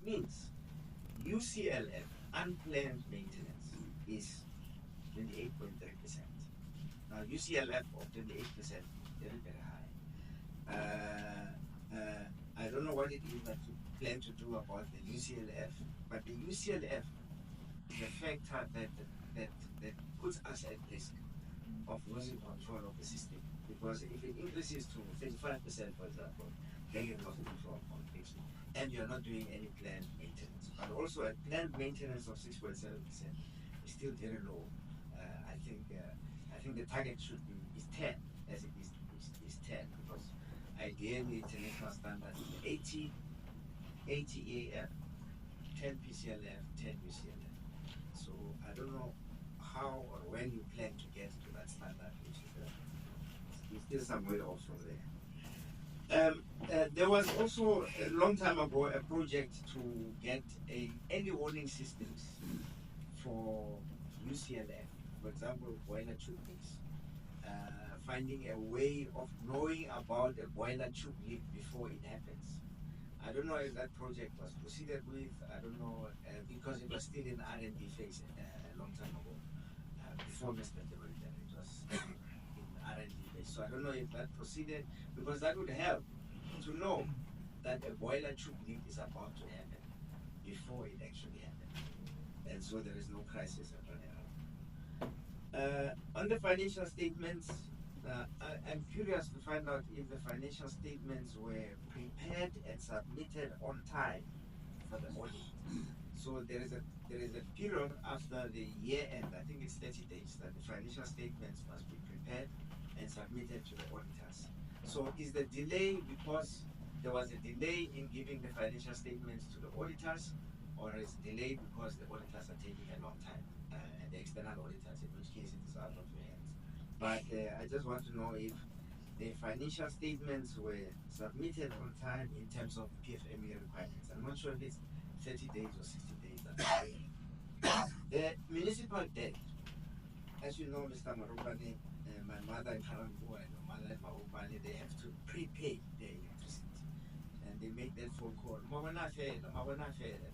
means UCLF, unplanned maintenance, is 28.3%. Now, UCLF of 28% is very, very high. I don't know what it is that you plan to do about the UCLF, but the UCLF is a factor that puts us at risk of losing control of the system. Because if it increases to 35%, for example, then you've lost control completely. And you're not doing any planned maintenance. But also a planned maintenance of 6.7% is still very low. I think the target should be is 10, as it is 10, because ideally international standard is 80 EAF, 10 PCLF, 10 UCLF. So I don't know how or when you plan to get to that standard, which is still some way off from there. There was also a long time ago a project to get early warning systems for UCLF, for example, boiler tube leaks. Finding a way of knowing about a boiler tube leak before it happens. I don't know if that project was proceeded with. I don't know because it was still in R&D phase a long time ago, before Mr. Development. It was in R&D phase. So I don't know if that proceeded, because that would help to know that a boiler tube leak is about to happen before it actually happens, and so there is no crisis at all. On the financial statements, I'm curious to find out if the financial statements were prepared and submitted on time for the audit. So there is a period after the year end, I think it's 30 days, that the financial statements must be prepared and submitted to the auditors. So is the delay because there was a delay in giving the financial statements to the auditors, or is it delay because the auditors are taking a long time, and the external auditors, in which case it is out of your hands? But I just want to know if the financial statements were submitted on time in terms of PFME requirements. I'm not sure if it's 30 days or 60 days. The municipal debt, as you know, Mr. Marubani, my mother in Karambu and my mother in Marubani, they have to prepay their electricity. And they make that phone call, and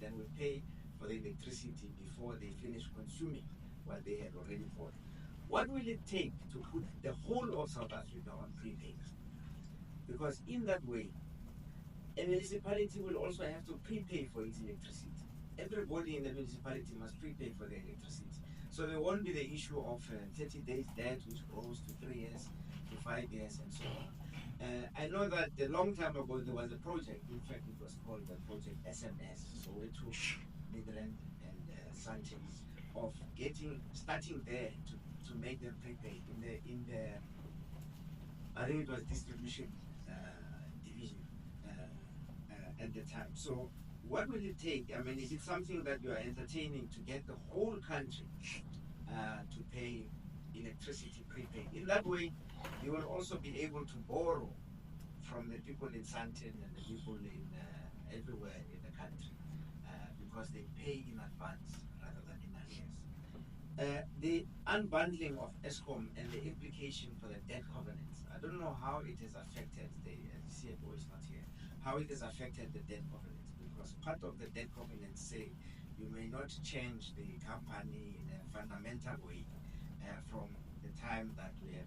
then we pay for the electricity before they finish consuming what they had already bought. What will it take to put the whole of South Africa on prepaid? Because in that way, a municipality will also have to prepay for its electricity. Everybody in the municipality must prepay for their electricity. So there won't be the issue of 30 days debt, which goes to 3 years, to 5 years, and so on. I know that a long time ago there was a project, in fact it was called the project SMS, so we took Midrand and Sanchez, of starting there to make them prepaid in the I think it was distribution division at the time. So what will it take? I mean, is it something that you are entertaining to get the whole country to pay electricity prepaid? In that way, you will also be able to borrow from the people in Sandton and the people in everywhere in the country, because they pay in advance rather than in arrears. The unbundling of Eskom and the implication for the debt covenants. I don't know how it has affected the CFO is not here. How it has affected the debt covenants, because part of the debt covenants say you may not change the company in a fundamental way from the time that we have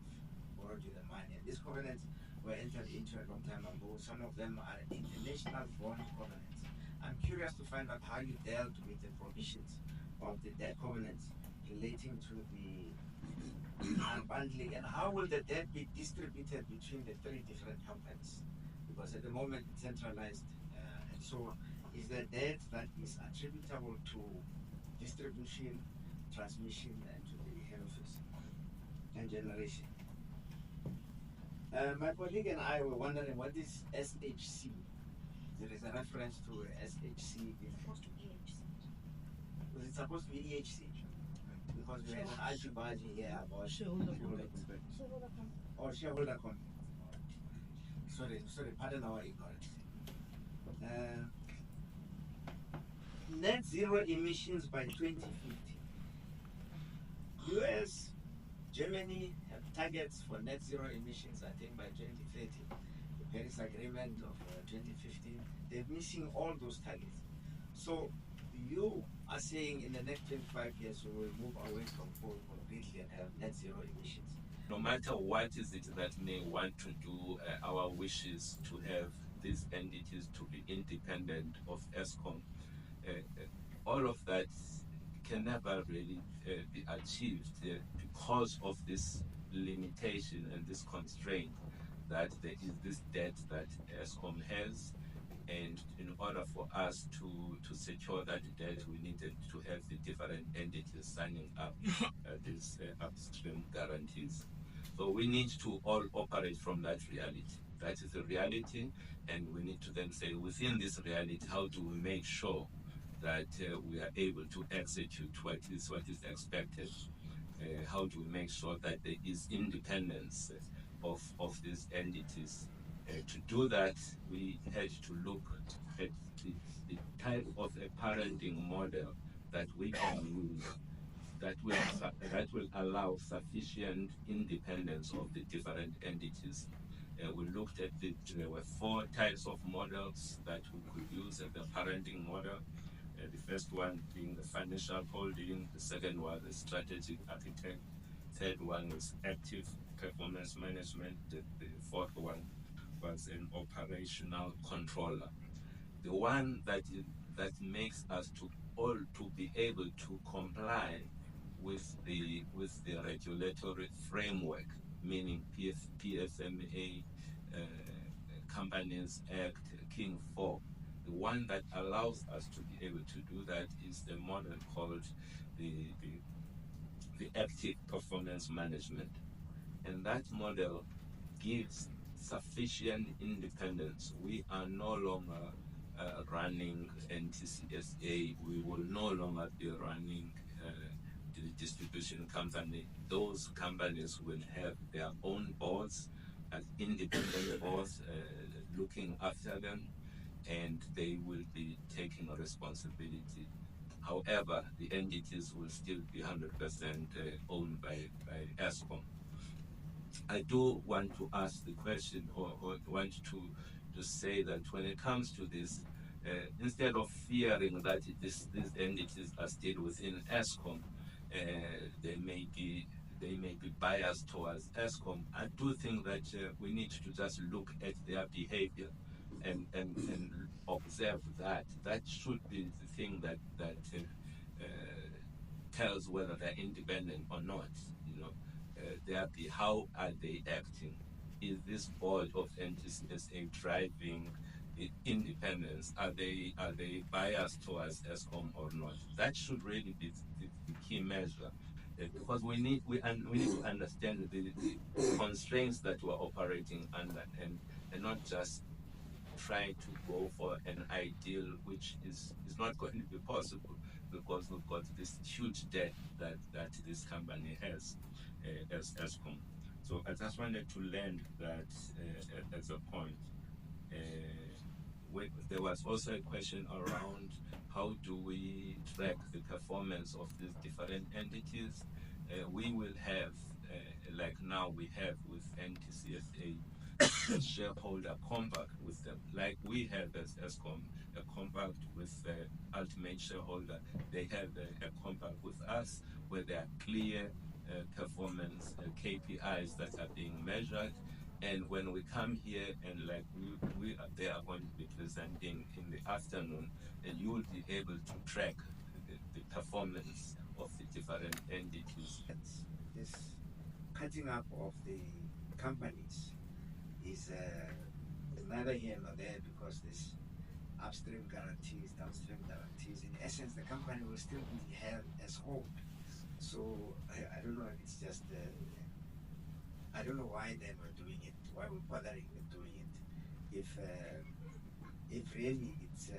borrowed you the money. And these covenants were entered into a long time ago. Some of them are international bond covenants. I'm curious to find out how you dealt with the provisions of the debt covenants relating to the unbundling, and how will the debt be distributed between the 3 different companies? Because at the moment it's centralized, and so is the debt that is attributable to distribution, transmission, and to the head office and generation. My colleague and I were wondering what is SHC. There is a reference to SHC. Supposed to be EHC. Was it supposed to be EHC? Because we had an argy-bargy here about shareholder contract. Or shareholder contract. Sorry, pardon our ignorance. Net zero emissions by 2050. US, Germany have targets for net zero emissions, I think, by 2030. The Paris Agreement of 2015, they're missing all those targets. So you are saying in the next 25 years we will move away from coal completely and have net zero emissions. No matter what is it that may want to do, our wishes to have these entities to be independent of Eskom, all of that can never really be achieved because of this limitation and this constraint that there is this debt that Eskom has. And in order for us to secure that debt, we needed to have the different entities signing up these upstream guarantees. So we need to all operate from that reality. That is the reality, and we need to then say, within this reality, how do we make sure that we are able to execute what is expected? How do we make sure that there is independence of these entities? To do that, we had to look at the, the type of a parenting model that we can use that will allow sufficient independence of the different entities. We looked at there were four types of models that we could use as the parenting model. The first one being the financial holding, the second one the strategic architect, third one was active performance management, the fourth one was an operational controller. The one that makes us to all to be able to comply with the regulatory framework, meaning PFMA, Companies Act, King 4. The one that allows us to be able to do that is the model called the, the, the active performance management. And that model gives sufficient independence. We are no longer running NTCSA. We will no longer be running the distribution company. Those companies will have their own boards, as independent boards, looking after them, and they will be taking responsibility. However, the entities will still be 100% owned by Eskom. I do want to ask the question, or want to say that when it comes to this, instead of fearing that these entities are still within Eskom, they may be biased towards Eskom. I do think that we need to just look at their behavior and observe that. That should be the thing that tells whether they're independent or not. How are they acting? Is this board of NTCSA driving independence? Are they biased towards Eskom or not? That should really be the key measure, because we need to understand the constraints that we're operating under, and not just try to go for an ideal which is not going to be possible, because we've got this huge debt that this company has as Eskom. So I just wanted to land that as a point. There was also a question around how do we track the performance of these different entities. We will have, like now we have with NTCSA, a shareholder compact with them, like we have as Eskom, a compact with the ultimate shareholder. They have a compact with us where there are clear performance KPIs that are being measured. And when we come here and like they are going to be presenting in the afternoon, and you will be able to track the performance of the different entities. This cutting up of the companies is neither here nor there, because this upstream guarantees, downstream guarantees. In essence, the company will still be held as whole. So I don't know if it's just, I don't know why they were doing it, why we're bothering with doing it. If really it's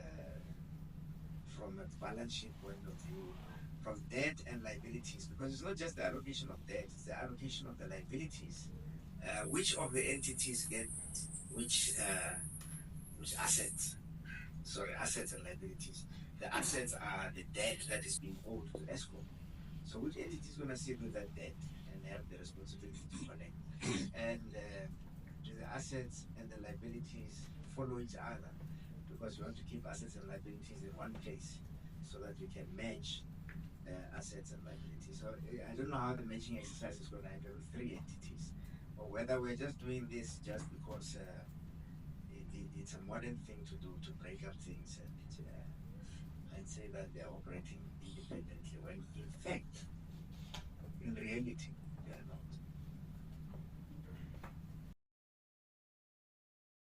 from a balance sheet point of view, from debt and liabilities, because it's not just the allocation of debt, it's the allocation of the liabilities. Which of the entities get which assets? Sorry, assets and liabilities. The assets are the debt that is being owed to Eskom. So which entity is going to sit with that debt and have the responsibility to collect? And do the assets and the liabilities follow each other? because you want to keep assets and liabilities in one place so that you can match assets and liabilities. So I don't know how the matching exercise is going to happen with three entities, or whether we're just doing this just because it's a modern thing to do, to break up things and say that they're operating independently, when in fact, in reality,